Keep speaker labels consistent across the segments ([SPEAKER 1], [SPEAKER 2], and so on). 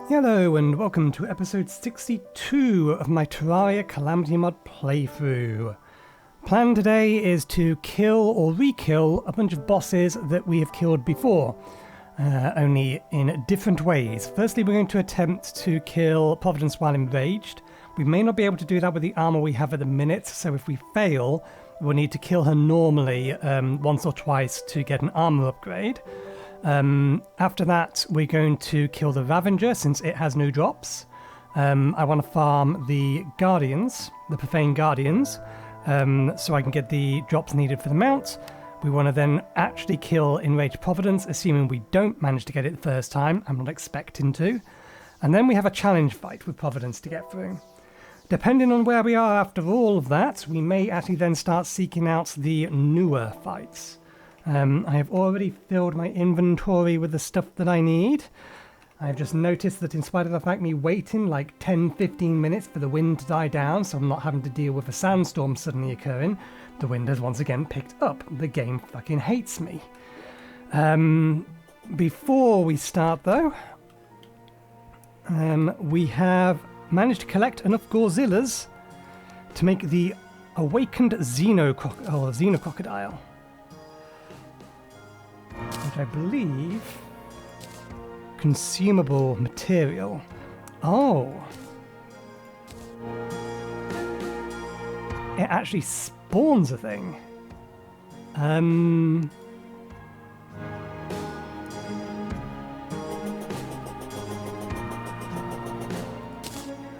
[SPEAKER 1] Hello and welcome to episode 62 of my Terraria Calamity mod playthrough. Plan today is to kill or re-kill a bunch of bosses that we have killed before, only in different ways. Firstly, we're going to attempt to kill Providence while Enraged. We may not be able to do that with the armor we have at the minute, so if we fail, we'll need to kill her normally once or twice to get an armor upgrade. After that, we're going to kill the Ravenger since it has no drops. I want to farm the Guardians, the Profane Guardians, so I can get the drops needed for the mount. We want to then actually kill Enraged Providence, assuming we don't manage to get it the first time. I'm not expecting to. And then we have a challenge fight with Providence to get through. Depending on where we are after all of that, we may actually then start seeking out the newer fights. I have already filled my inventory with the stuff that I need. I've just noticed that in spite of the fact me waiting like 10-15 minutes for the wind to die down, so I'm not having to deal with a sandstorm suddenly occurring, the wind has once again picked up. The game fucking hates me. Before we start though, we have managed to collect enough Gorzillas to make the awakened Xenocrocodile. Which I believe consumable material. Oh, it actually spawns a thing. I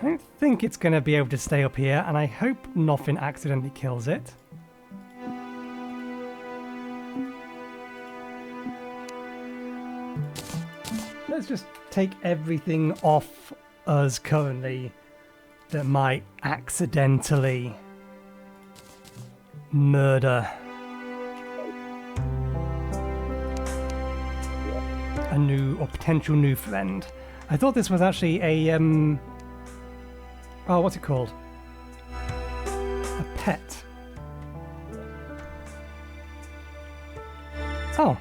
[SPEAKER 1] don't think it's going to be able to stay up here, and I hope nothing accidentally kills it. Let's just take everything off us currently that might accidentally murder a new or potential new friend. I thought this was actually a oh, what's it called? A pet. Oh.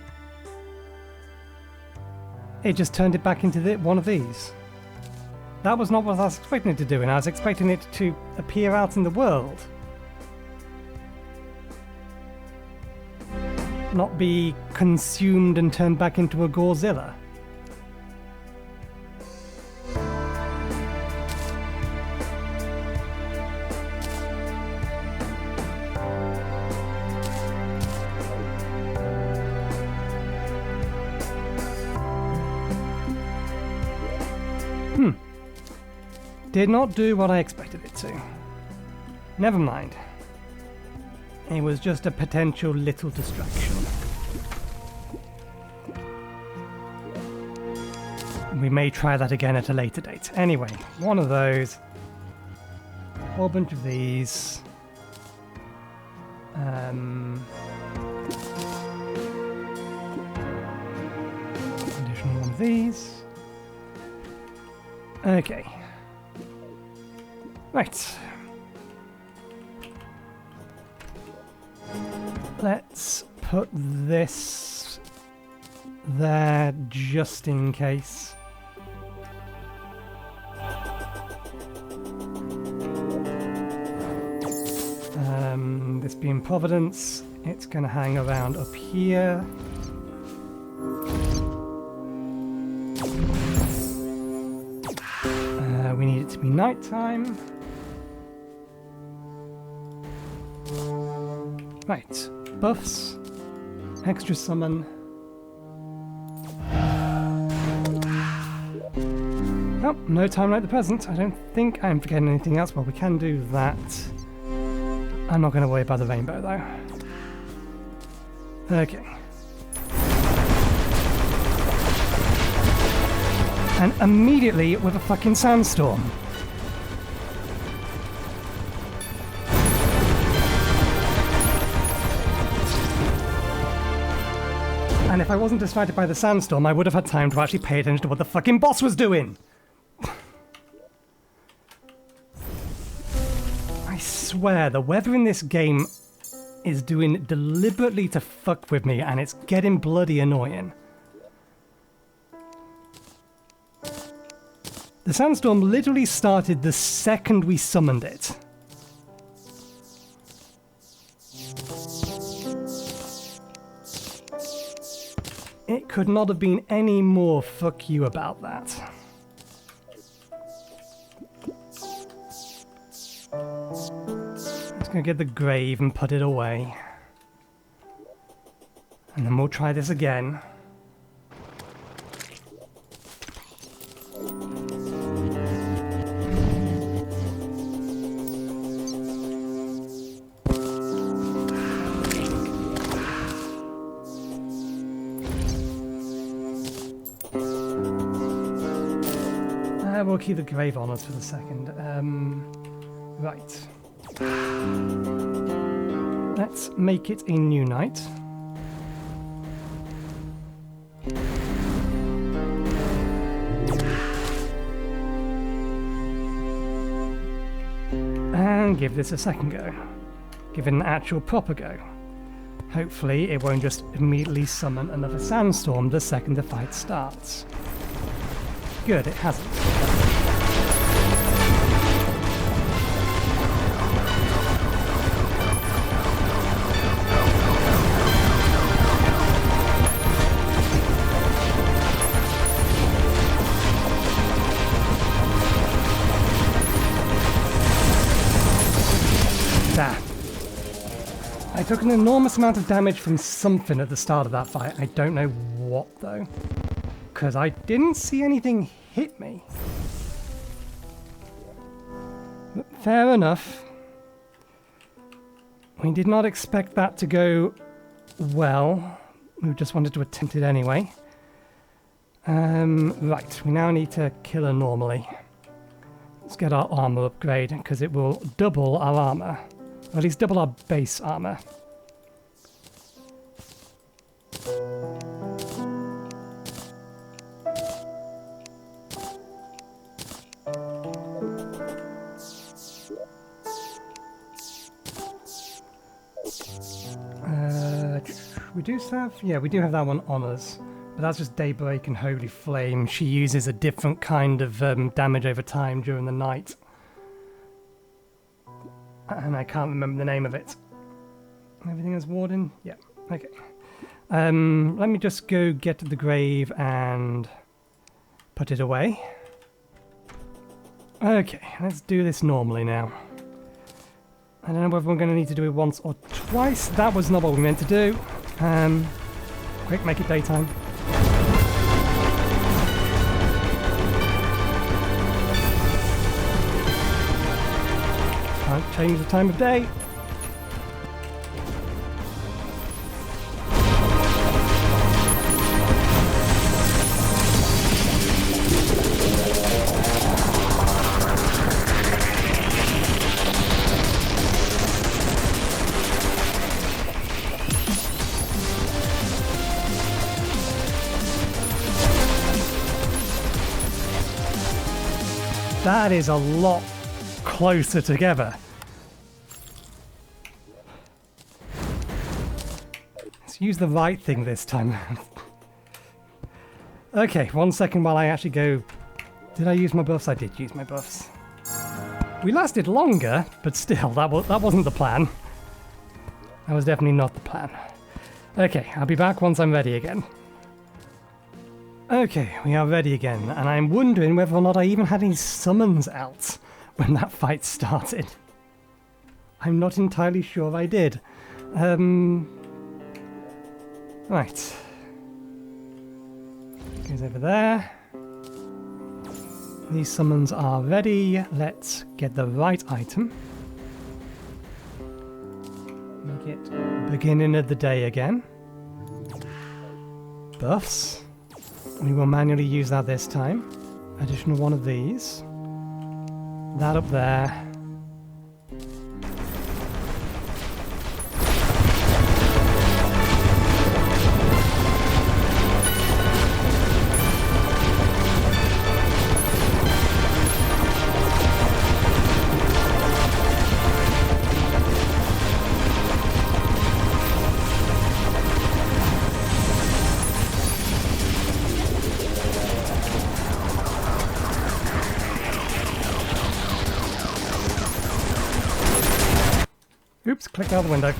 [SPEAKER 1] It just turned it back into one of these. That was not what I was expecting it to do, and I was expecting it to appear out in the world. Not be consumed and turned back into a Gorzilla. Did not do what I expected it to. Never mind. It was just a potential little distraction. We may try that again at a later date. Anyway, one of those. A whole bunch of these. Additional one of these. Okay. Right. Let's put this there just in case. This being Providence, it's going to hang around up here. We need it to be nighttime. Right, buffs, extra summon. Oh, no time like the present. I don't think I'm forgetting anything else. Well, we can do that. I'm not going to worry about the rainbow, though. Okay. And immediately with a fucking sandstorm. And if I wasn't distracted by the sandstorm, I would have had time to actually pay attention to what the fucking boss was doing. I swear, the weather in this game is doing deliberately to fuck with me, and it's getting bloody annoying. The sandstorm literally started the second we summoned it. It could not have been any more fuck you about that. Just gonna get the grave and put it away. And then we'll try this again. We'll keep the grave on us for the second. Right. Let's make it a new night. And give this a second go. Give it an actual proper go. Hopefully it won't just immediately summon another sandstorm the second the fight starts. Good, it hasn't. There. I took an enormous amount of damage from something at the start of that fight. I don't know what though. Because I didn't see anything hit me. But fair enough. We did not expect that to go well. We just wanted to attempt it anyway. Right, we now need to kill her normally. Let's get our armor upgrade, because it will double our armor. Or at least double our base armor. We do have, yeah, we do have that one on us, but that's just Daybreak and Holy Flame. She uses a different kind of damage over time during the night, and I can't remember the name of it. Everything is Warden? Yeah, okay. Let me just go get to the grave and put it away. Okay, let's do this normally now. I don't know whether we're going to need to do it once or twice. That was not what we meant to do. Quick, make it daytime. Can't change the time of day. That is a lot closer together. Let's use the right thing this time. Okay, 1 second while I actually go... Did I use my buffs? I did use my buffs. We lasted longer, but still, that wasn't the plan. That was definitely not the plan. Okay, I'll be back once I'm ready again. Okay, we are ready again, and I'm wondering whether or not I even had any summons out when that fight started. I'm not entirely sure I did. Right. Goes over there. These summons are ready. Let's get the right item. Make it beginning of the day again. Buffs. We will manually use that this time. Additional one of these. That up there. Oops, clicked out the window.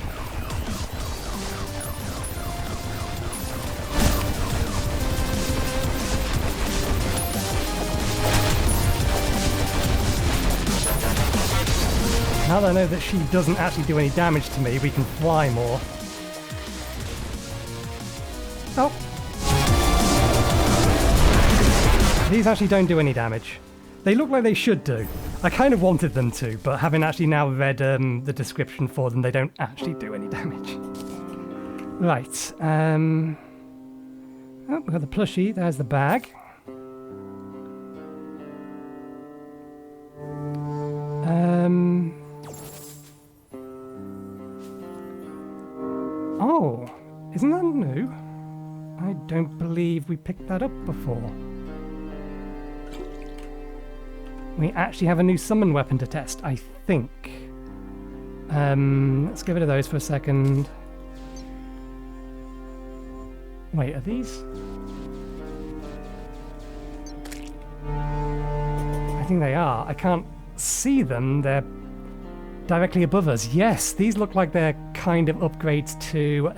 [SPEAKER 1] Now that I know that she doesn't actually do any damage to me, we can fly more. Oh. These actually don't do any damage. They look like they should do. I kind of wanted them to, but having actually now read the description for them, they don't actually do any damage. Right. Oh, we've got the plushie. There's the bag. Oh, isn't that new? I don't believe we picked that up before. We actually have a new summon weapon to test, I think. Let's get rid of those for a second. Wait, are these? I think they are. I can't see them. They're directly above us. Yes, these look like they're kind of upgrades to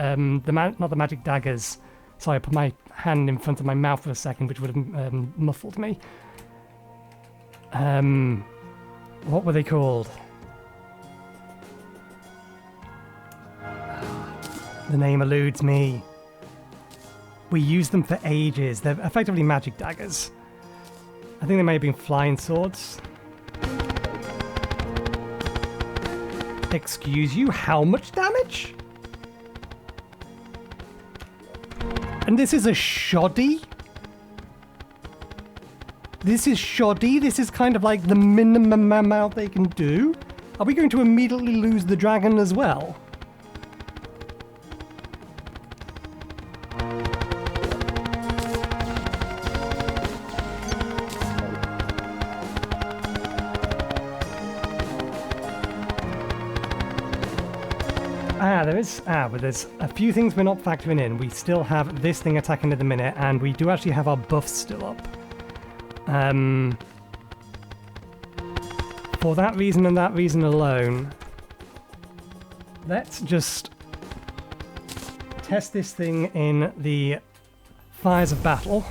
[SPEAKER 1] not the magic daggers. Sorry, I put my hand in front of my mouth for a second, which would have muffled me. What were they called? The name eludes me. We used them for ages. They're effectively magic daggers. I think they may have been flying swords. Excuse you, how much damage? And this is a shoddy? This is shoddy? This is kind of like the minimum amount they can do? Are we going to immediately lose the dragon as well? But there's a few things we're not factoring in. We still have this thing attacking at the minute, and we do actually have our buffs still up. For that reason and that reason alone, let's just test this thing in the fires of battle.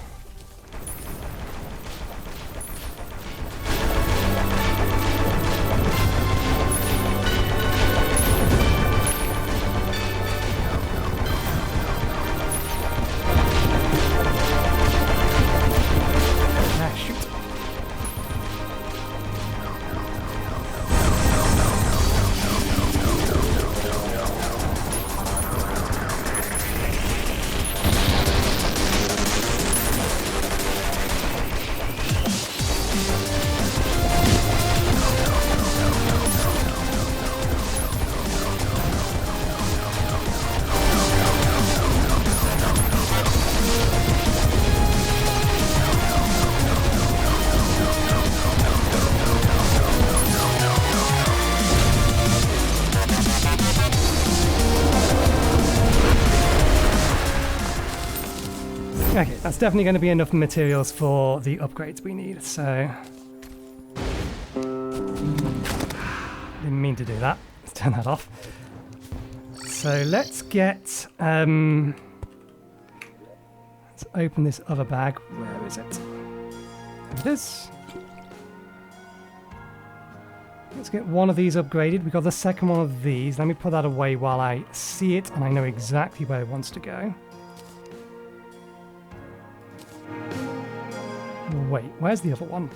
[SPEAKER 1] Okay, that's definitely going to be enough materials for the upgrades we need, so... Didn't mean to do that. Let's turn that off. So let's get... let's open this other bag. Where is it? There it is. Let's get one of these upgraded. We got the second one of these. Let me put that away while I see it and I know exactly where it wants to go. Wait, where's the other one?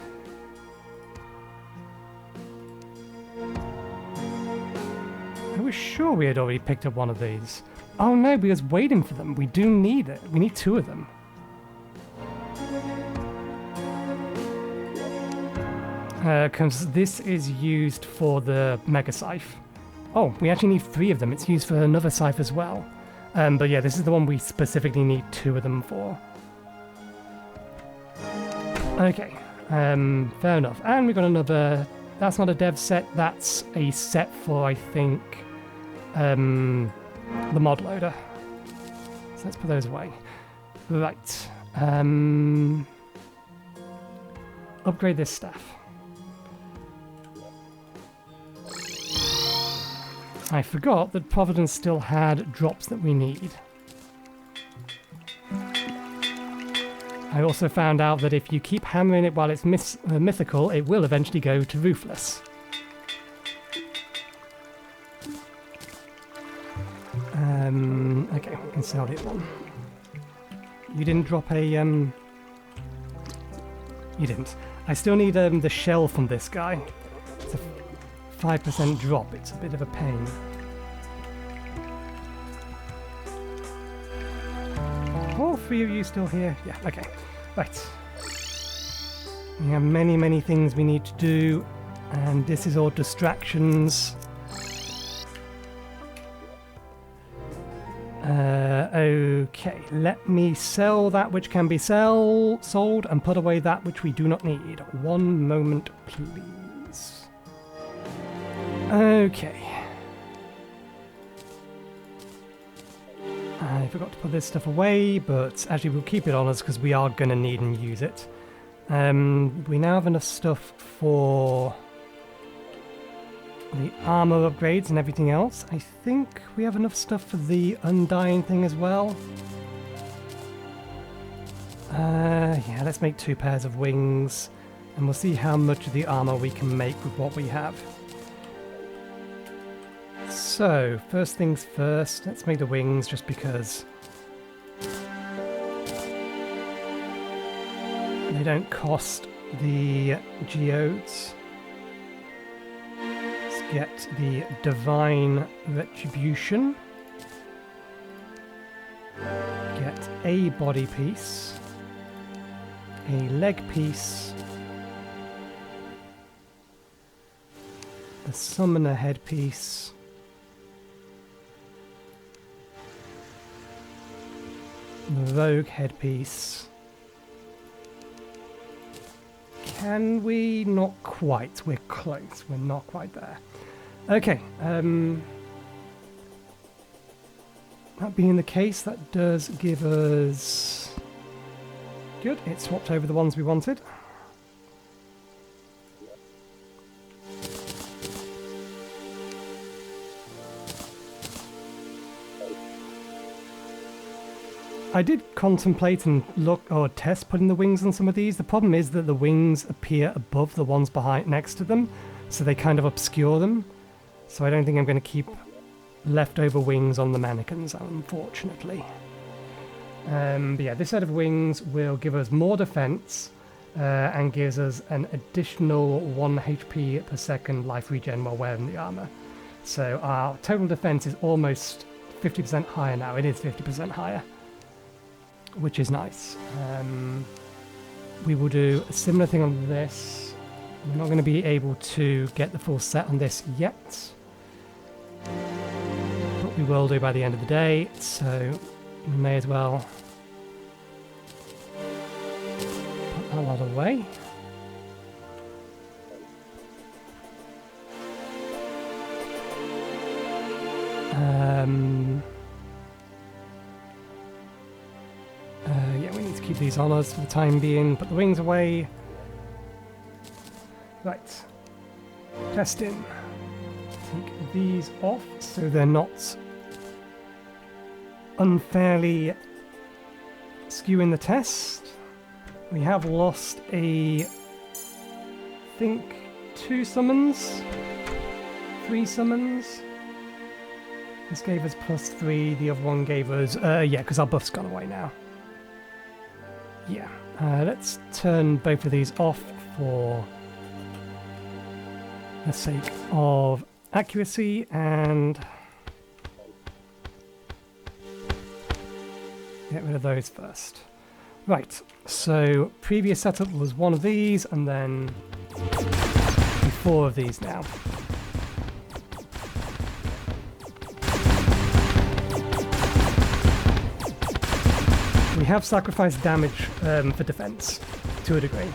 [SPEAKER 1] I was sure we had already picked up one of these. Oh no, we was waiting for them. We do need it. We need two of them. Because this is used for the Mega Scythe. Oh, we actually need 3 of them. It's used for another Scythe as well. But yeah, this is the one we specifically need 2 of them for. Okay, fair enough. And we've got another... That's not a dev set, that's a set for, I think, the mod loader. So let's put those away. Right. Upgrade this staff. I forgot that Providence still had drops that we need. I also found out that if you keep hammering it while it's mythical, it will eventually go to ruthless. Okay, we can sell the other one. You didn't drop a, You didn't. I still need the shell from this guy. It's a 5% drop. It's a bit of a pain. All three of you still here? Yeah, okay. Right. We have many, many things we need to do, and this is all distractions. Okay, let me sell that which can be sold and put away that which we do not need. One moment, please. Okay. I forgot to put this stuff away, but actually we'll keep it on us because we are going to need and use it. We now have enough stuff for the armor upgrades and everything else. I think we have enough stuff for the undying thing as well. Yeah, let's make 2 pairs of wings, and we'll see how much of the armor we can make with what we have. So, first things first, let's make the wings just because they don't cost the geodes. Let's get the Divine Retribution. Get a body piece, a leg piece, the Summoner headpiece, the Rogue headpiece. Can we? Not quite. We're close. We're not quite there. Okay. That being the case, that does give us... Good. It swapped over the ones we wanted. I did contemplate and look or test putting the wings on some of these. The problem is that the wings appear above the ones behind next to them, so they kind of obscure them. So I don't think I'm going to keep leftover wings on the mannequins, unfortunately. But yeah, this set of wings will give us more defense and gives us an additional 1 HP per second life regen while wearing the armor. So our total defense is almost 50% higher now. It is 50% higher, which is nice. We will do a similar thing on this. We're not going to be able to get the full set on this yet, but we will do by the end of the day, so we may as well put that lot away. Yeah, we need to keep these on us for the time being. Put the wings away. Right. Testing. Take these off so they're not unfairly skewing the test. We have lost I think 2 summons, 3 summons. This gave us +3, the other one gave us, yeah, because our buff's gone away now. Yeah, let's turn both of these off for the sake of accuracy, and get rid of those first. Right, so previous setup was 1 of these, and then 4 of these now. We have sacrificed damage for defense, to a degree.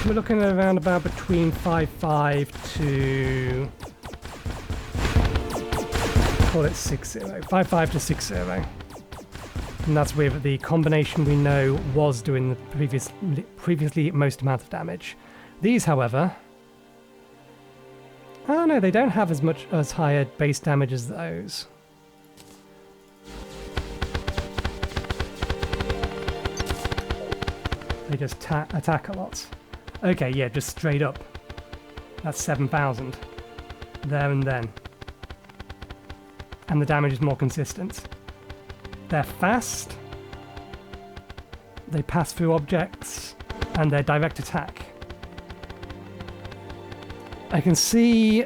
[SPEAKER 1] We're looking at around about between 5.5 to... call it 6.0. 5.5 to 6.0. And that's with the combination we know was doing the previously most amount of damage. These, however... Oh no, they don't have as higher base damage as those. They just attack a lot. Okay, yeah, just straight up. That's 7,000. There and then. And the damage is more consistent. They're fast. They pass through objects. And they're direct attack. I can see...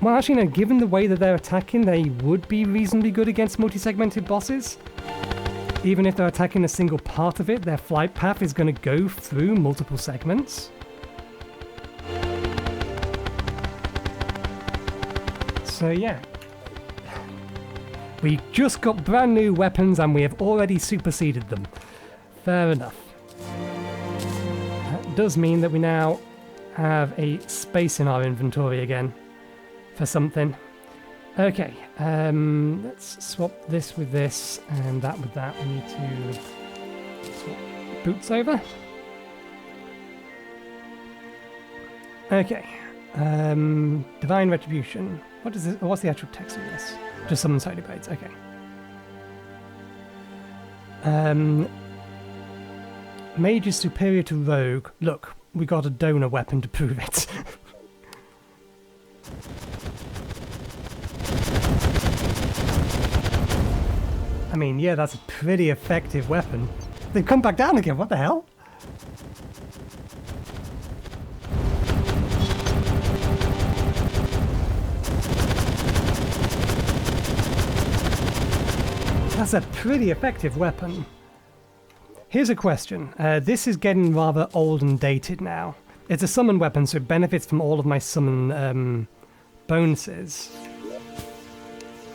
[SPEAKER 1] Well, actually, no, given the way that they're attacking, they would be reasonably good against multi-segmented bosses. Even if they're attacking a single part of it, their flight path is going to go through multiple segments. So yeah. We just got brand new weapons and we have already superseded them. Fair enough. That does mean that we now have a space in our inventory again for something. Okay, let's swap this with this and that with that. We need to swap boots over. Okay, Divine Retribution. What is this? What's the actual text of this? Just summon Holy Blades. Okay. Mage is superior to Rogue. Look, we got a donor weapon to prove it. I mean, yeah, that's a pretty effective weapon. They've come back down again. What the hell? That's a pretty effective weapon. Here's a question. This is getting rather old and dated now. It's a summon weapon, so it benefits from all of my summon bonuses.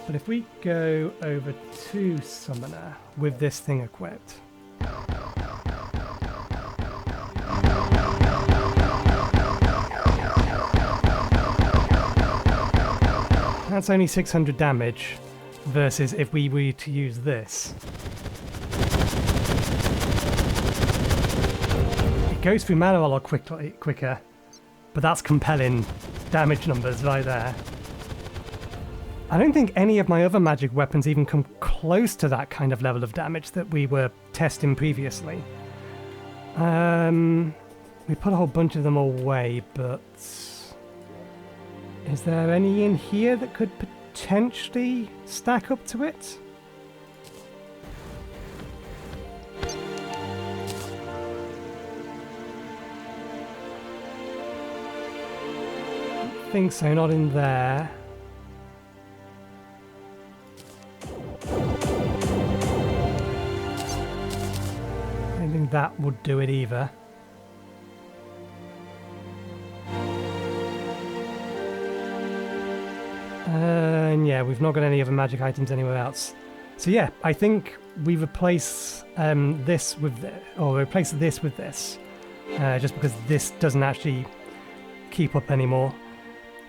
[SPEAKER 1] But if we go over to Summoner with this thing equipped... That's only 600 damage. Versus if we were to use this. It goes through mana a lot quicker, but that's compelling damage numbers right there. I don't think any of my other magic weapons even come close to that kind of level of damage that we were testing previously. We put a whole bunch of them away, but... Is there any in here that could potentially stack up to it? I think so, not in there. I don't think that would do it either. And yeah, we've not got any other magic items anywhere else. So yeah, I think we replace this with this, or replace this with this, just because this doesn't actually keep up anymore.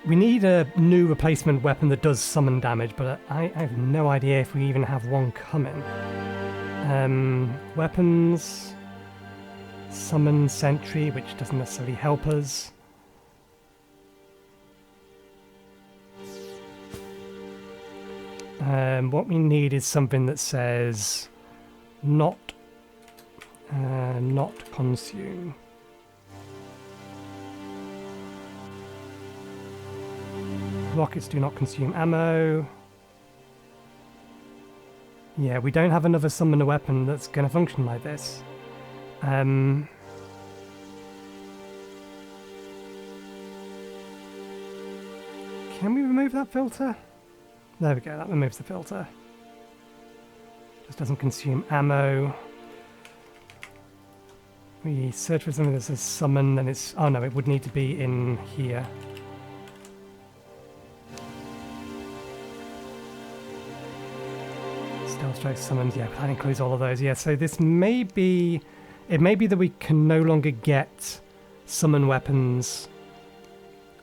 [SPEAKER 1] We need a new replacement weapon that does summon damage, but I have no idea if we even have one coming. Weapons, summon sentry, which doesn't necessarily help us. What we need is something that says not consume. Rockets do not consume ammo. Yeah, we don't have another summoner weapon that's going to function like this. Can we remove that filter? There we go, that removes the filter. Just doesn't consume ammo. We search for something that says summon, and it's... Oh no, it would need to be in here. Stealth strike summons, yeah, that includes all of those. Yeah, so this may be... It may be that we can no longer get summon weapons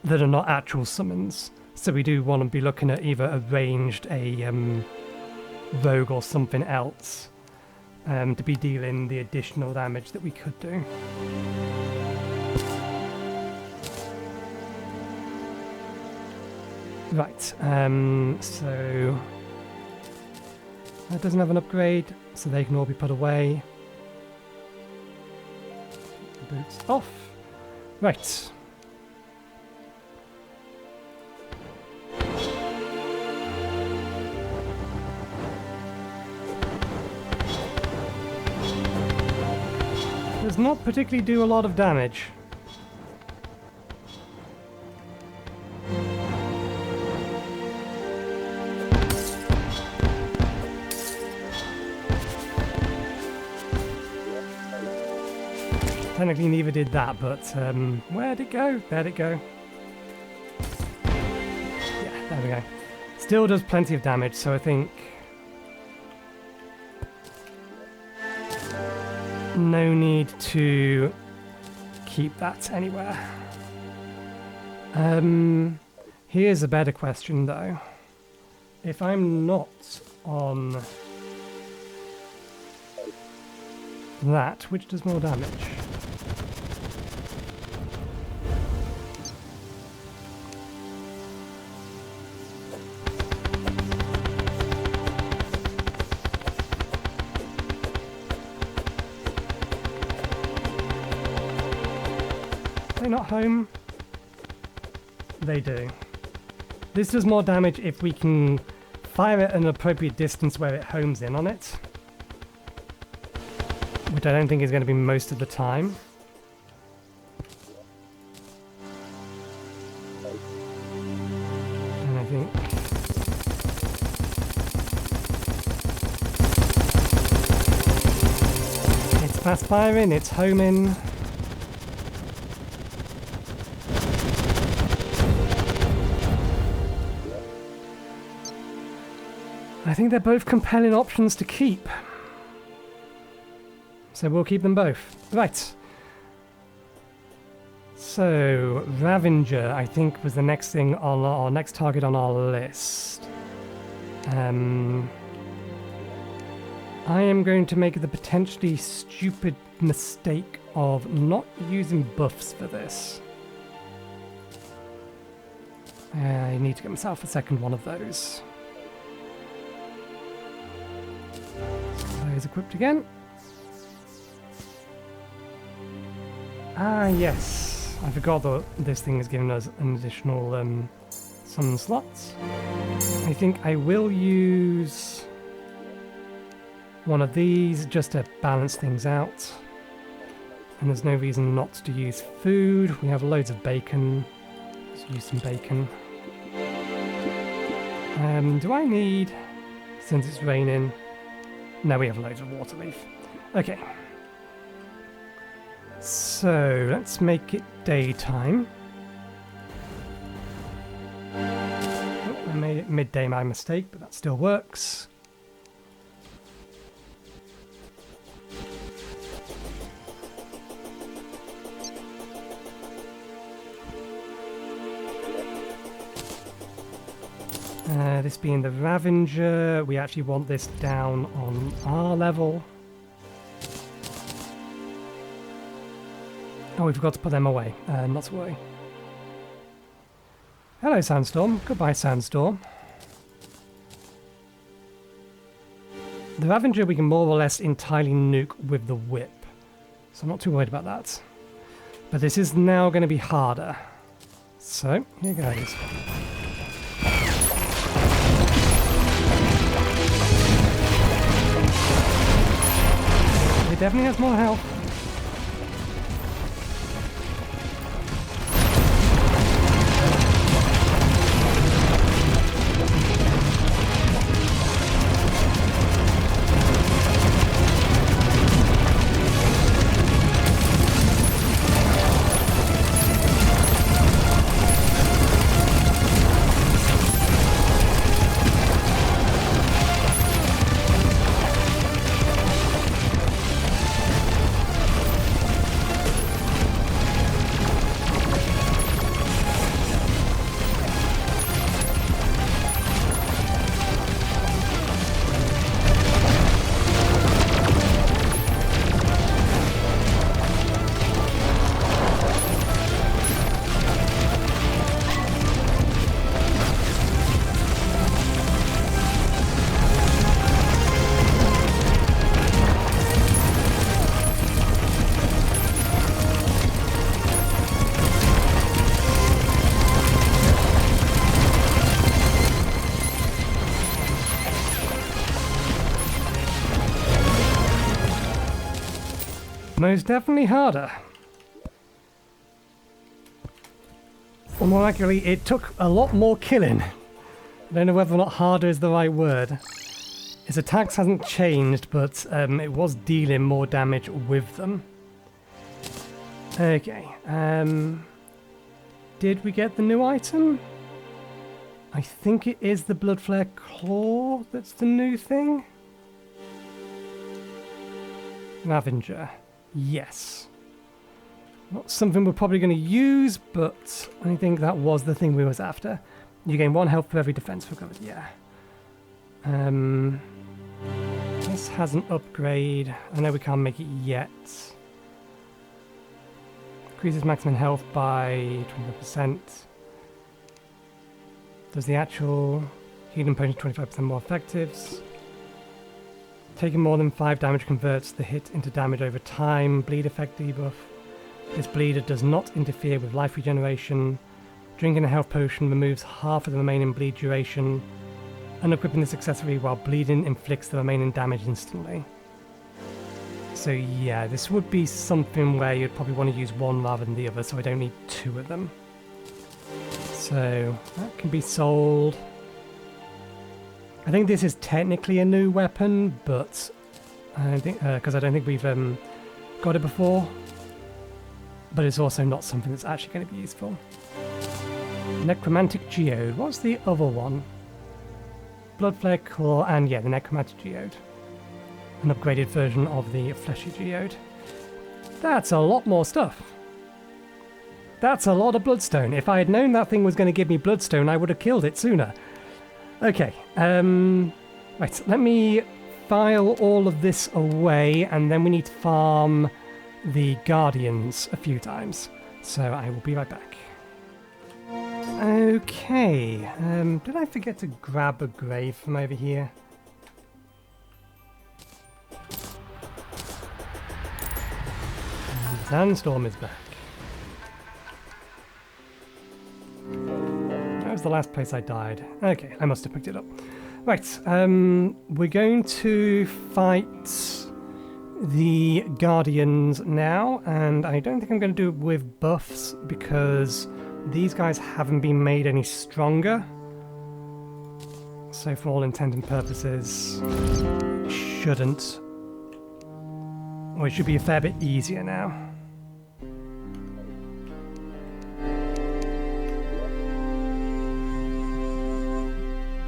[SPEAKER 1] that are not actual summons. So we do want to be looking at either a ranged, a rogue or something else. to be dealing the additional damage that we could do. Right, so that doesn't have an upgrade, so they can all be put away. Boots off. Right. Does not particularly do a lot of damage. Technically neither did that, but where'd it go? There'd it go. Yeah, there we go. Still does plenty of damage, so I think no need to keep that anywhere. Here's a better question though. If I'm not on that, which does more damage? Are they not home? They do. This does more damage if we can fire it at an appropriate distance where it homes in on it, which I don't think is going to be most of the time. And I think it's fast firing, it's homing. I think they're both compelling options to keep. So we'll keep them both. Right. So, Ravenger, I think, was the next thing on our next target on our list. I am going to make the potentially stupid mistake of not using buffs for this. I need to get myself a second one of those. Those equipped again. Ah, yes. I forgot that this thing has given us an additional summon slots. I think I will use one of these just to balance things out. And there's no reason not to use food. We have loads of bacon. Let's use some bacon. Do I need... Since it's raining... No, we have loads of water leaf. Okay. So, let's make it daytime. Oh, I made it midday by mistake, but that still works. This being the Ravenger, we actually want this down on our level. Oh, we forgot to put them away. Not to worry. Hello, Sandstorm. Goodbye, Sandstorm. The Ravenger we can more or less entirely nuke with the whip, so I'm not too worried about that. But this is now going to be harder. So, here goes. It definitely has more health. most definitely harder. Or more accurately, it took a lot more killing. I don't know whether or not harder is the right word. His attacks hasn't changed, but it was dealing more damage with them. Okay, did we get the new item? I think it is the Bloodflare Claw that's the new thing. Ravenger, yes. Not something we're probably going to use, but I think that was the thing we was after. You gain 1 health for every defense recovered, yeah. This has an upgrade. I know we can't make it yet. Increases maximum health by 25%. Does the actual healing potion 25% more effective? Taking more than 5 damage converts the hit into damage over time. Bleed effect debuff. This bleeder does not interfere with life regeneration. Drinking a health potion removes half of the remaining bleed duration. Unequipping this accessory while bleeding inflicts the remaining damage instantly. So yeah, this would be something where you'd probably want to use one rather than the other, so I don't need 2 of them. So that can be sold. I think this is technically a new weapon, but I don't think because I don't think we've got it before. But it's also not something that's actually going to be useful. Necromantic Geode. What's the other one? Bloodflare Claw, and yeah, the Necromantic Geode. An upgraded version of the Fleshy Geode. That's a lot more stuff. That's a lot of Bloodstone. If I had known that thing was going to give me Bloodstone, I would have killed it sooner. Okay, right, let me file all of this away, and then we need to farm the Guardians a few times. So I will be right back. Okay, did I forget to grab a grave from over here? And Sandstorm is back. That was the last place I died. Okay, I must have picked it up. Right, we're going to fight the Guardians now, and I don't think I'm going to do it with buffs because these guys haven't been made any stronger. So for all intent and purposes, shouldn't. Or it should be a fair bit easier now.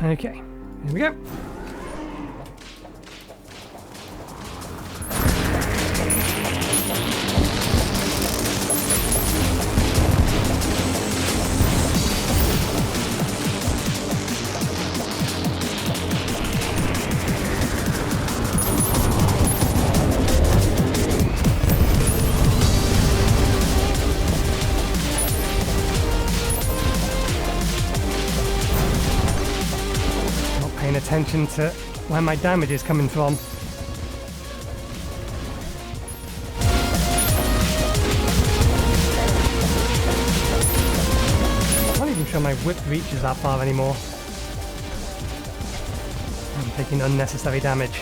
[SPEAKER 1] Okay, here we go. Attention to where my damage is coming from. I'm not even sure my whip reaches that far anymore. I'm taking unnecessary damage.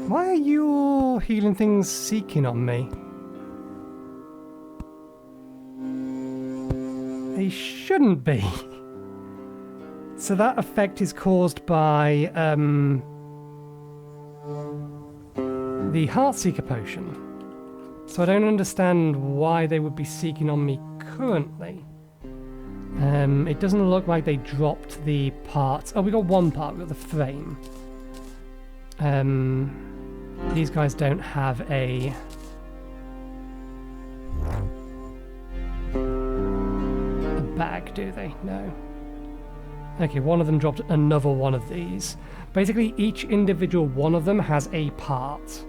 [SPEAKER 1] Why are your healing things seeking on me? They shouldn't be. So that effect is caused by the Heartseeker potion. So I don't understand why they would be seeking on me currently. It doesn't look like they dropped the parts. Oh, we got one part. We got the frame. These guys don't have a bag, do they? No. Okay, one of them dropped another one of these. Basically, each individual one of them has a part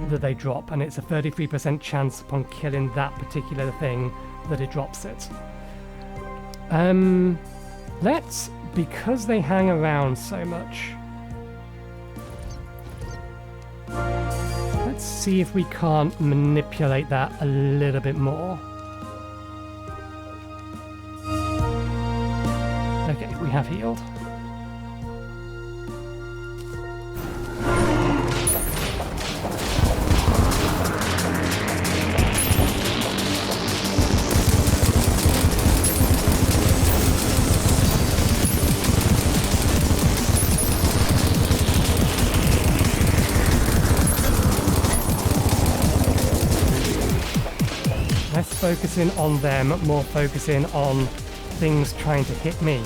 [SPEAKER 1] that they drop, and it's a 33% chance upon killing that particular thing that it drops it. Let's, because they hang around so much, let's see if we can't manipulate that a little bit more. Okay, we have healed. Less focusing on them, more focusing on things trying to hit me.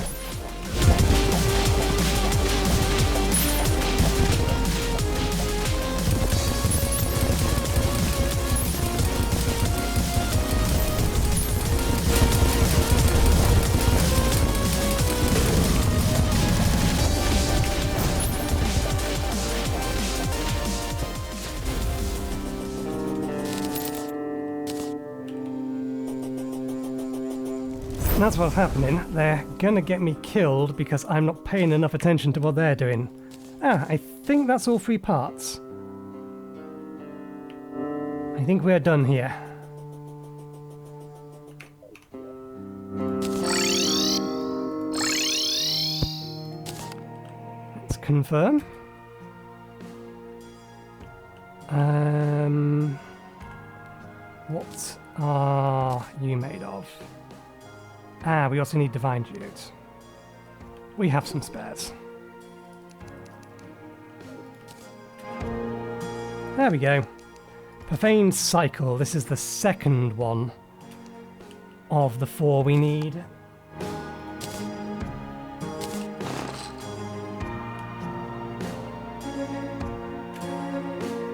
[SPEAKER 1] That's what's happening. They're gonna get me killed because I'm not paying enough attention to what they're doing. Ah, I think that's all 3 parts. I think we're done here. Let's confirm. What are you made of? Ah, we also need divine geodes. We have some spares. There we go. Profaned cycle. This is the second one of the 4 we need.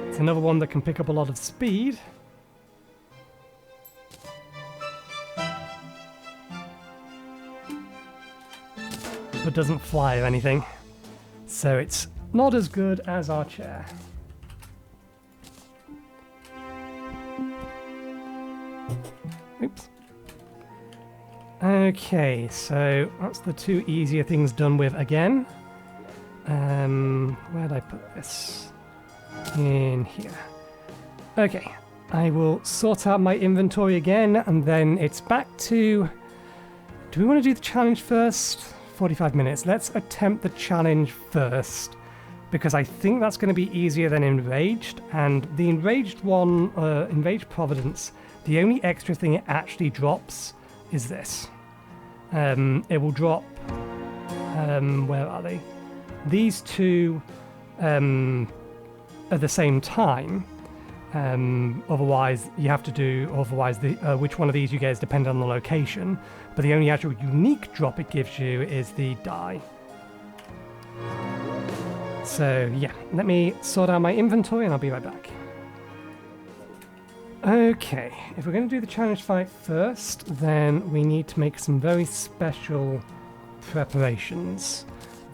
[SPEAKER 1] It's another one that can pick up a lot of speed. But doesn't fly or anything, so it's not as good as our chair. Oops. Okay, so that's the 2 easier things done with again. Where'd I put this? In here. Okay, I will sort out my inventory again, and then it's back to... Do we want to do the challenge first? 45 minutes. Let's attempt the challenge first, because I think that's going to be easier than Enraged, and the Enraged one, Enraged Providence, the only extra thing it actually drops is this. It will drop, where are they? These 2 at the same time. Otherwise you have to do, which one of these you get is dependent on the location, but the only actual unique drop it gives you is the die. So yeah, let me sort out my inventory and I'll be right back. Okay, if we're going to do the challenge fight first, then we need to make some very special preparations.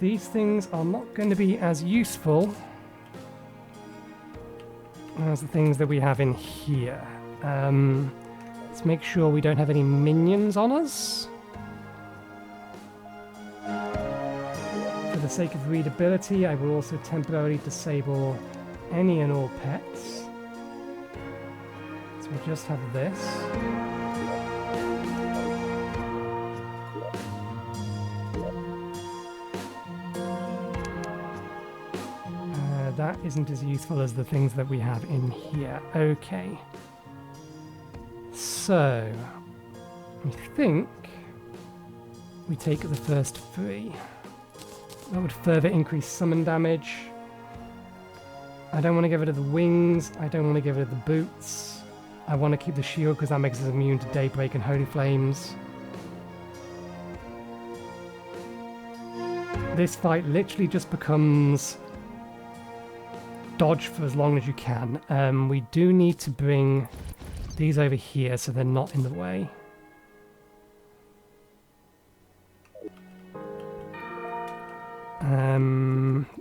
[SPEAKER 1] These things are not going to be as useful as the things that we have in here. Let's make sure we don't have any minions on us. For the sake of readability, I will also temporarily disable any and all pets. So we just have this. That isn't as useful as the things that we have in here. Okay. So, I think we take the first 3. That would further increase summon damage. I don't want to get rid of the wings. I don't want to get rid of the boots. I want to keep the shield because that makes us immune to Daybreak and Holy Flames. This fight literally just becomes dodge for as long as you can. We do need to bring these over here so they're not in the way.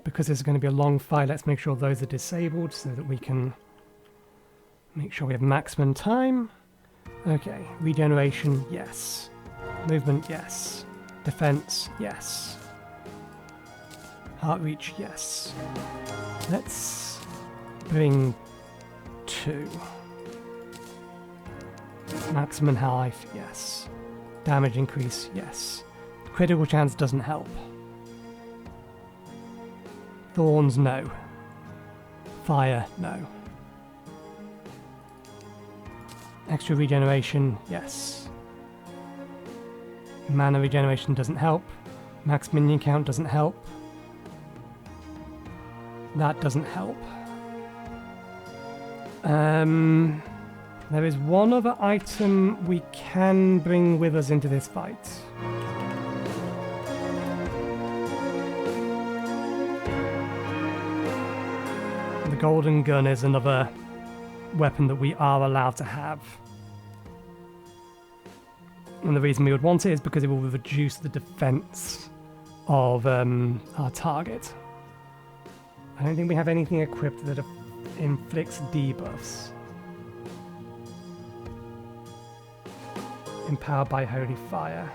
[SPEAKER 1] Because this is going to be a long fight, let's make sure those are disabled so that we can make sure we have maximum time. Okay, regeneration, yes. Movement, yes. Defense, yes. Heart reach, yes. Let's bring 2. Maximum life, yes. Damage increase, yes. Critical chance doesn't help. Thorns, no. Fire, no. Extra regeneration, yes. Mana regeneration doesn't help. Max minion count doesn't help. That doesn't help. There is one other item we can bring with us into this fight. The golden gun is another weapon that we are allowed to have. And the reason we would want it is because it will reduce the defense of our target. I don't think we have anything equipped that inflicts debuffs. Empowered by Holy Fire.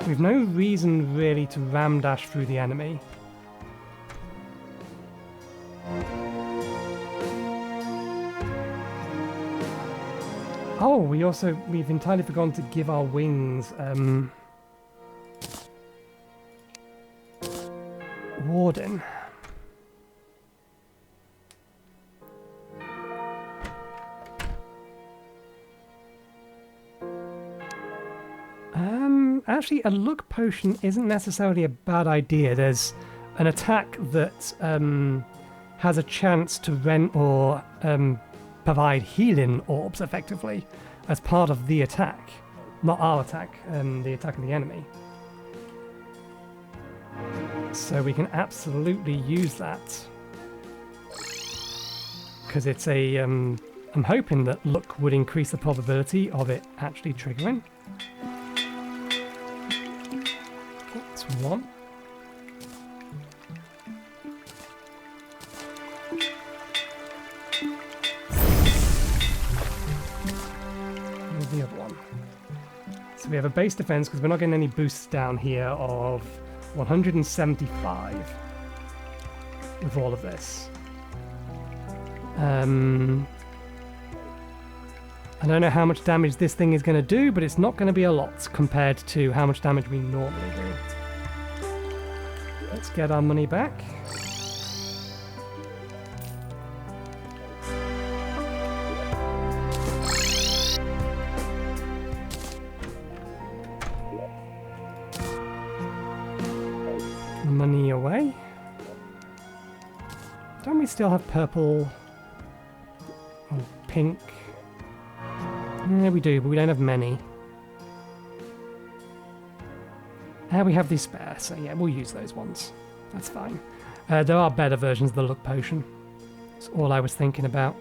[SPEAKER 1] We've no reason really to ram dash through the enemy. Oh, we've entirely forgotten to give our wings Warden. Actually, a luck potion isn't necessarily a bad idea. There's an attack that has a chance to rent or provide healing orbs, effectively, as part of the attack. Not our attack, the attack of the enemy. So we can absolutely use that. Because it's a... I'm hoping that luck would increase the probability of it actually triggering. Okay, that's one. Here's the other one. So we have a base defense, because we're not getting any boosts down here, of 175 with all of this. I don't know how much damage this thing is going to do, but it's not going to be a lot compared to how much damage we normally do. Let's get our money back. Money away. Don't we still have purple or pink? Yeah, we do, but we don't have many. We have these spare, so yeah, we'll use those ones. That's fine. There are better versions of the luck potion. That's all I was thinking about.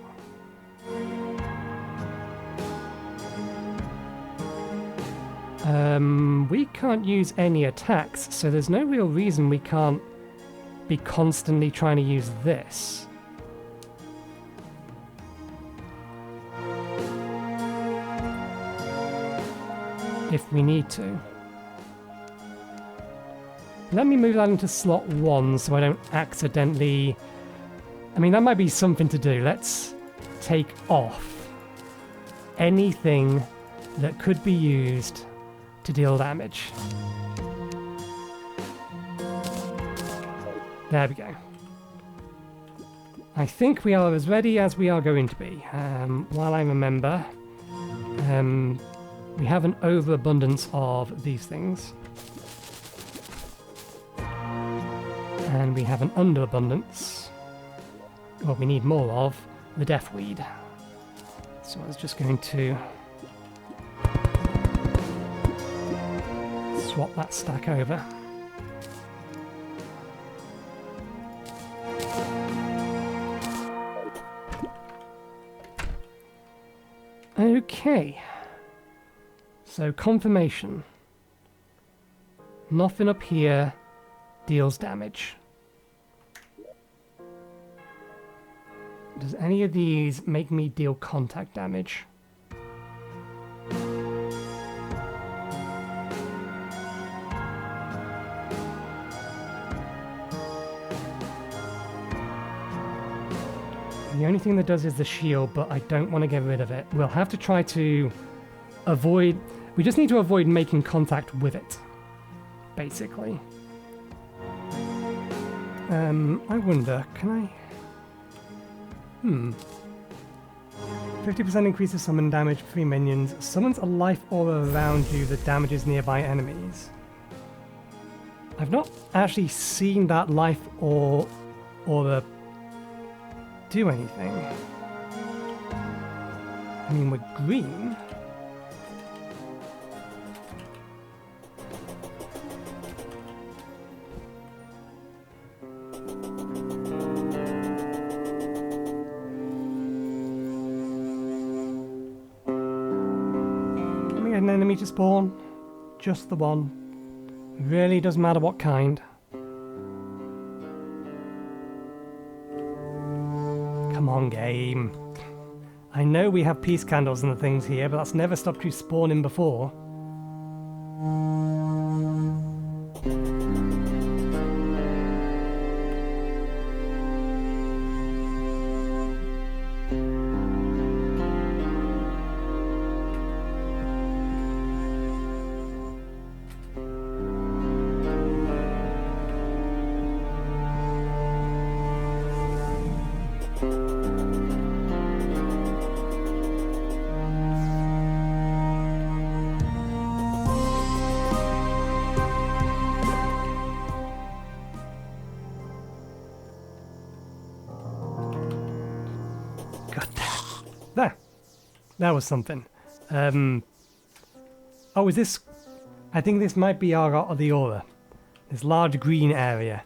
[SPEAKER 1] We can't use any attacks, so there's no real reason we can't be constantly trying to use this. If we need to. Let me move that into slot 1 so I don't accidentally... I mean, that might be something to do. Let's take off anything that could be used to deal damage. There we go. I think we are as ready as we are going to be. While I remember, we have an overabundance of these things. And we have an underabundance, what we need more of, the deathweed. So I was just going to swap that stack over. Okay. So confirmation. Nothing up here deals damage. Does any of these make me deal contact damage? The only thing that does is the shield, but I don't want to get rid of it. We'll have to try to avoid... We just need to avoid making contact with it, basically. I wonder, can I... 50% increase of summon damage for 3 minions. Summons a life aura around you that damages nearby enemies. I've not actually seen that life aura do anything. I mean, we're green. Can we get an enemy to spawn? Just the one. Really doesn't matter what kind. Come on, game. I know we have peace candles and the things here, but that's never stopped you spawning before. That was something. Oh, is this... I think this might be the aura. This large green area.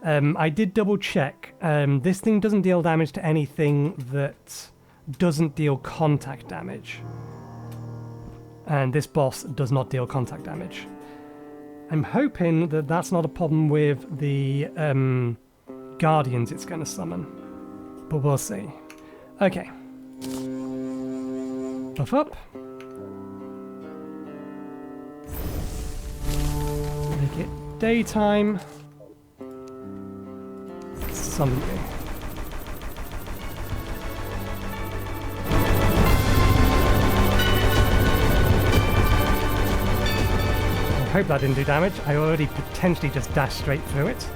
[SPEAKER 1] I did double check. This thing doesn't deal damage to anything that doesn't deal contact damage. And this boss does not deal contact damage. I'm hoping that that's not a problem with the guardians it's going to summon. But we'll see. Okay. Buff up. Make it daytime. Summon you. I hope that didn't do damage. I already potentially just dashed straight through it.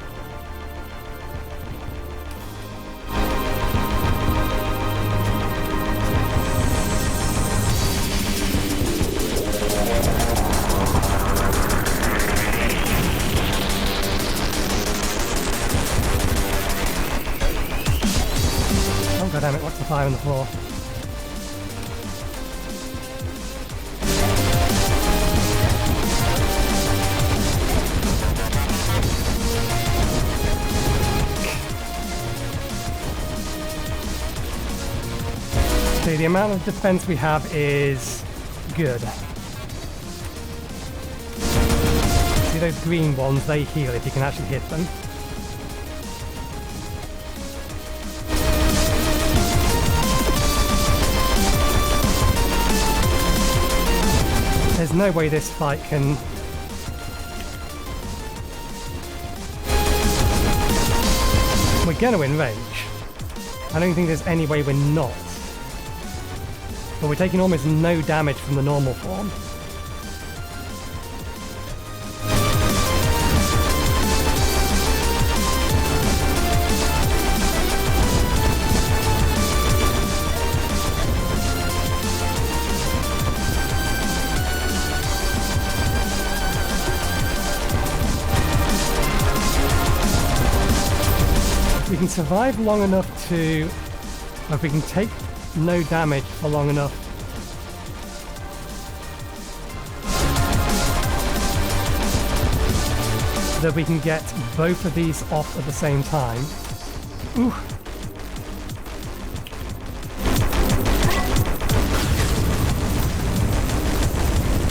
[SPEAKER 1] Damn it, what's the fire on the floor? See, the amount of defense we have is good. See those green ones, they heal if you can actually hit them. There's no way this fight can... We're gonna win range. I don't think there's any way we're not. But we're taking almost no damage from the normal form. We can survive long enough to... If we can take no damage for long enough. That we can get both of these off at the same time. Ooh.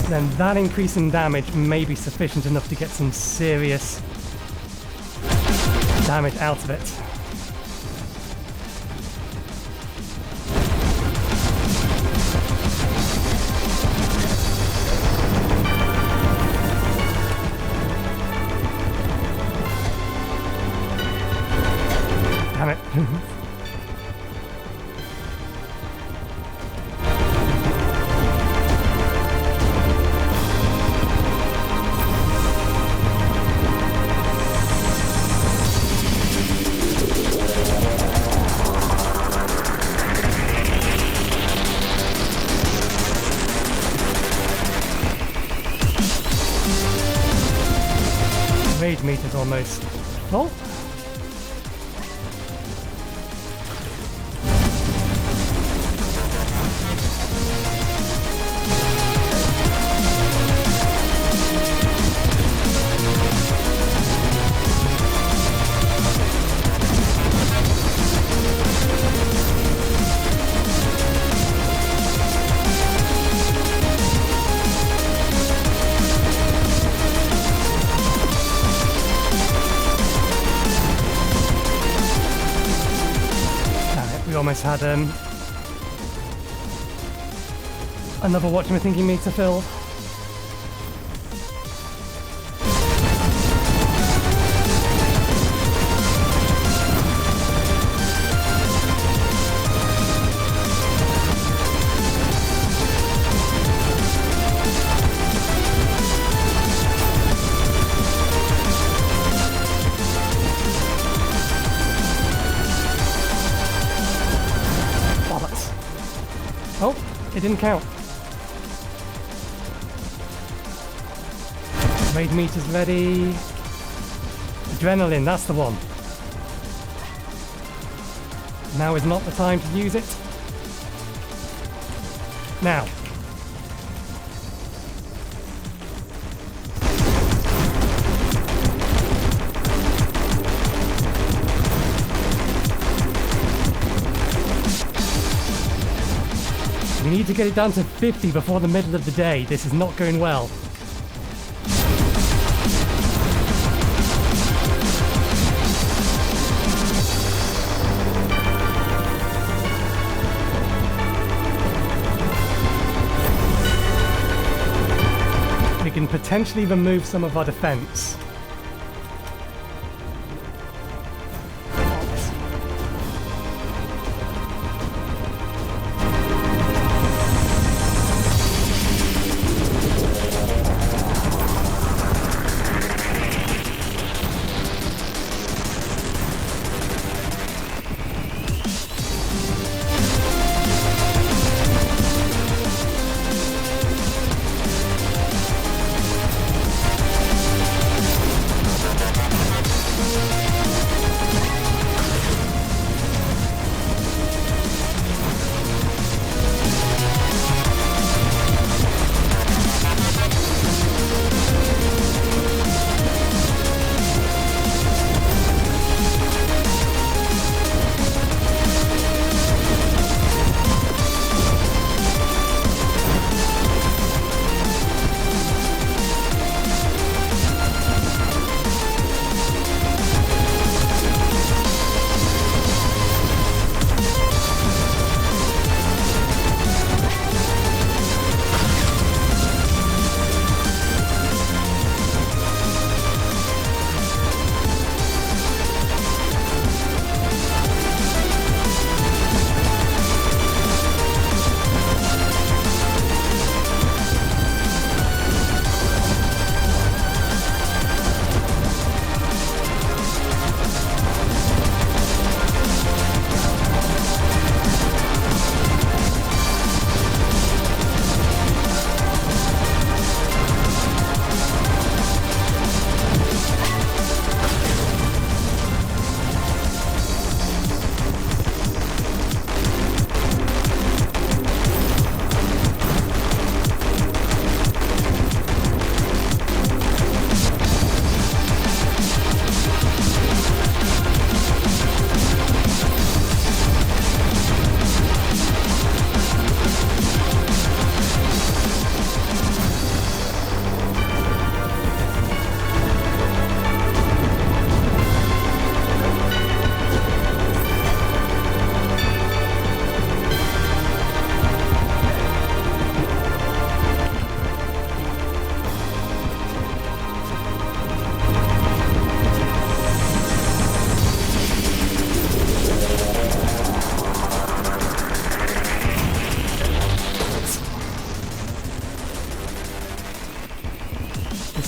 [SPEAKER 1] Then that increase in damage may be sufficient enough to get some serious damage out of it. Damn it. almost full. We almost had another watch my thinking meter filled. Oh, it didn't count. Raid meters ready. Adrenaline, that's the one. Now is not the time to use it. Now. We need to get it down to 50 before the middle of the day. This is not going well. We can potentially remove some of our defense.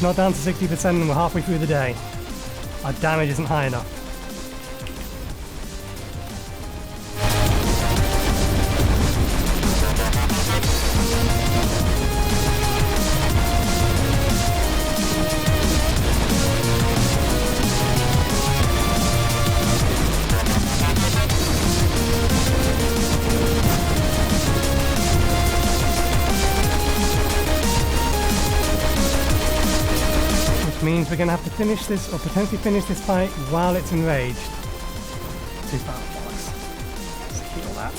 [SPEAKER 1] Not down to 60% and we're halfway through the day. Our damage isn't high enough. we're going to have to finish this, or potentially finish this fight while it's enraged. Too far, bollocks. Let's heal that.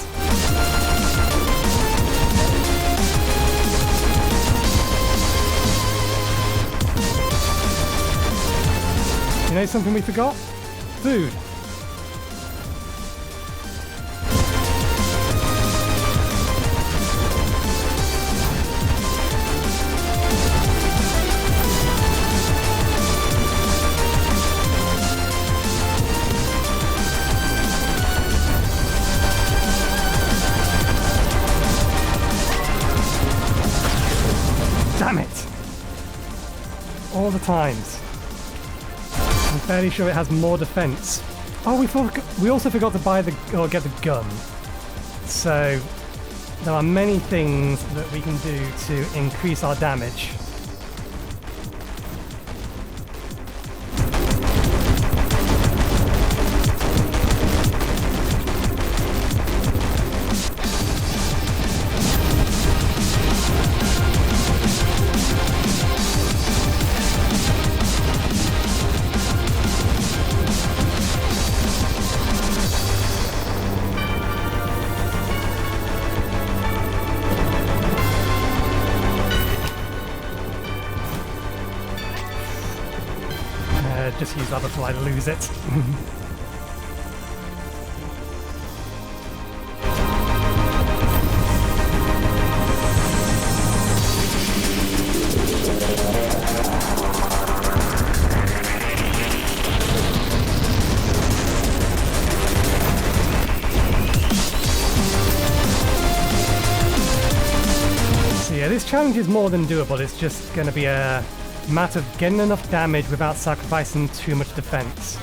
[SPEAKER 1] You know something we forgot? Food. Damn it! All the times. I'm fairly sure it has more defense. Oh, we also forgot to buy or get the gun. So there are many things that we can do to increase our damage. Just use that before I lose it. So yeah, this challenge is more than doable. It's just going to be a matter of getting enough damage without sacrificing too much defense.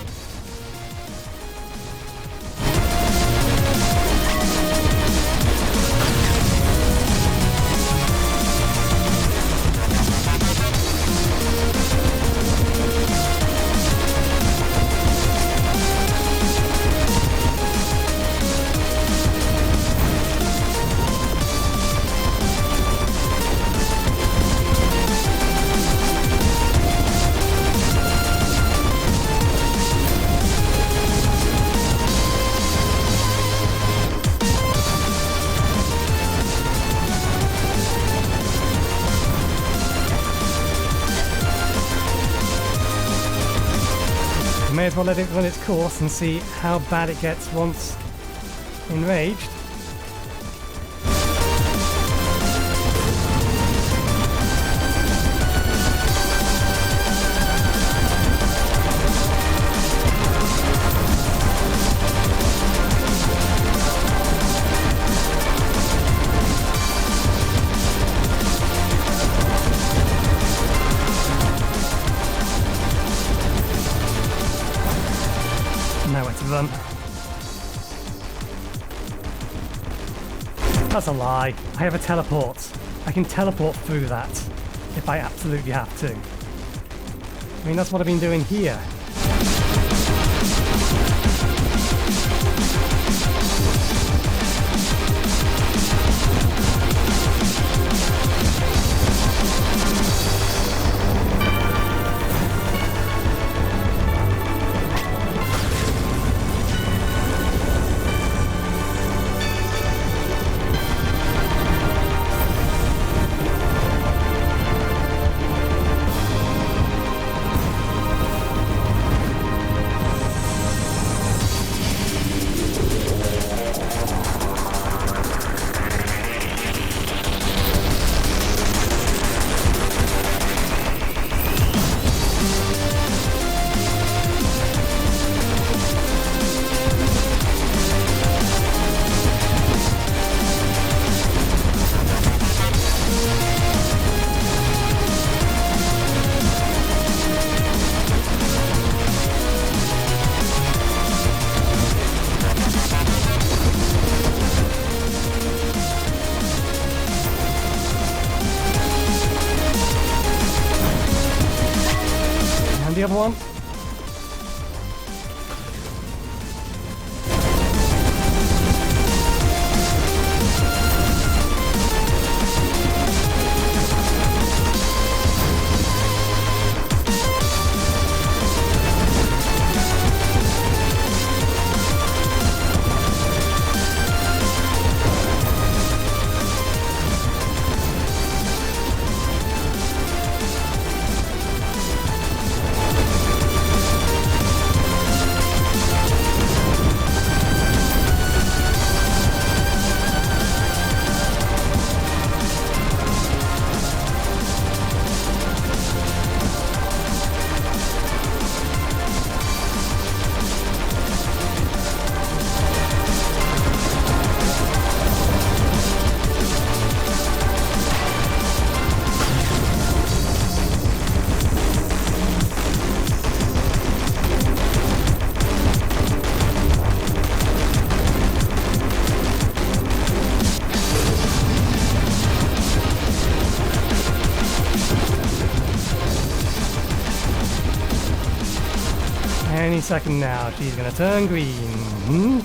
[SPEAKER 1] May as well let it run its course and see how bad it gets once enraged. Nowhere to run. That's a lie. I have a teleport. I can teleport through that if I absolutely have to. I mean, that's what I've been doing here. The other one. Any second now, she's gonna turn green. Hmm?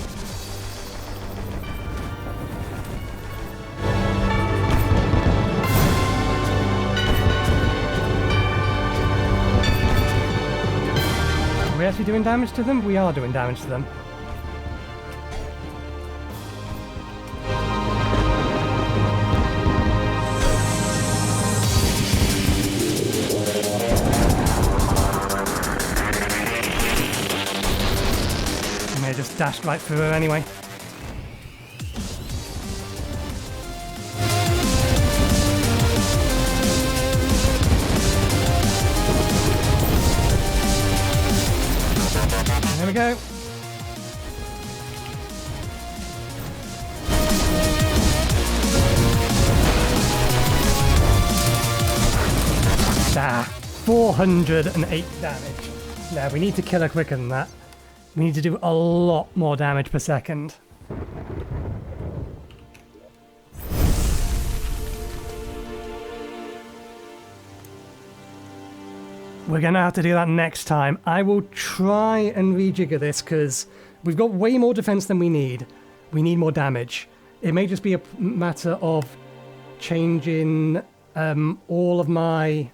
[SPEAKER 1] Are we actually doing damage to them? We are doing damage to them. Just dashed right through her anyway. There we go. Ah, 408 damage. Now we need to kill her quicker than that. We need to do a lot more damage per second. We're going to have to do that next time. I will try and rejigger this because we've got way more defense than we need. We need more damage. It may just be a matter of changing all of my...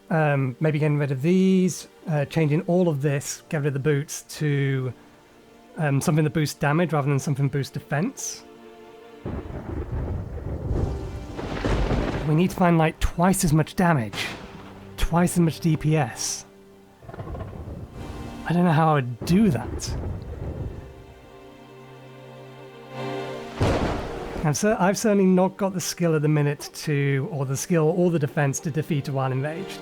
[SPEAKER 1] maybe getting rid of these, changing all of this, get rid of the boots to something that boosts damage rather than something that boosts defense. We need to find like twice as much damage, twice as much DPS. I don't know how I would do that. I've certainly not got the skill at the minute to, or the skill or the defense to defeat her while enraged.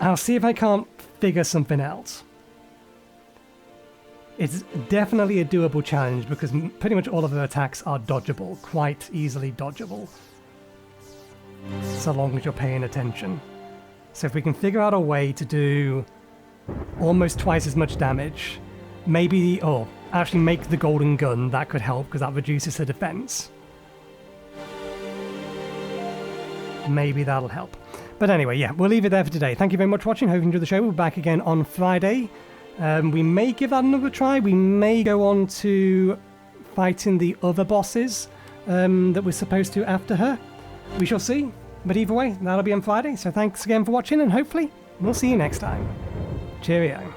[SPEAKER 1] I'll see if I can't figure something else. It's definitely a doable challenge because pretty much all of her attacks are dodgeable, quite easily dodgeable. So long as you're paying attention. So if we can figure out a way to do almost twice as much damage, maybe, or actually make the golden gun, that could help because that reduces her defense. Maybe that'll help. But anyway, yeah, we'll leave it there for today. Thank you very much for watching. Hope you enjoyed the show. We'll be back again on Friday. We may give that another try. We may go on to fighting the other bosses that we're supposed to after her. We shall see. But either way, that'll be on Friday. So thanks again for watching, and hopefully we'll see you next time. Cheerio.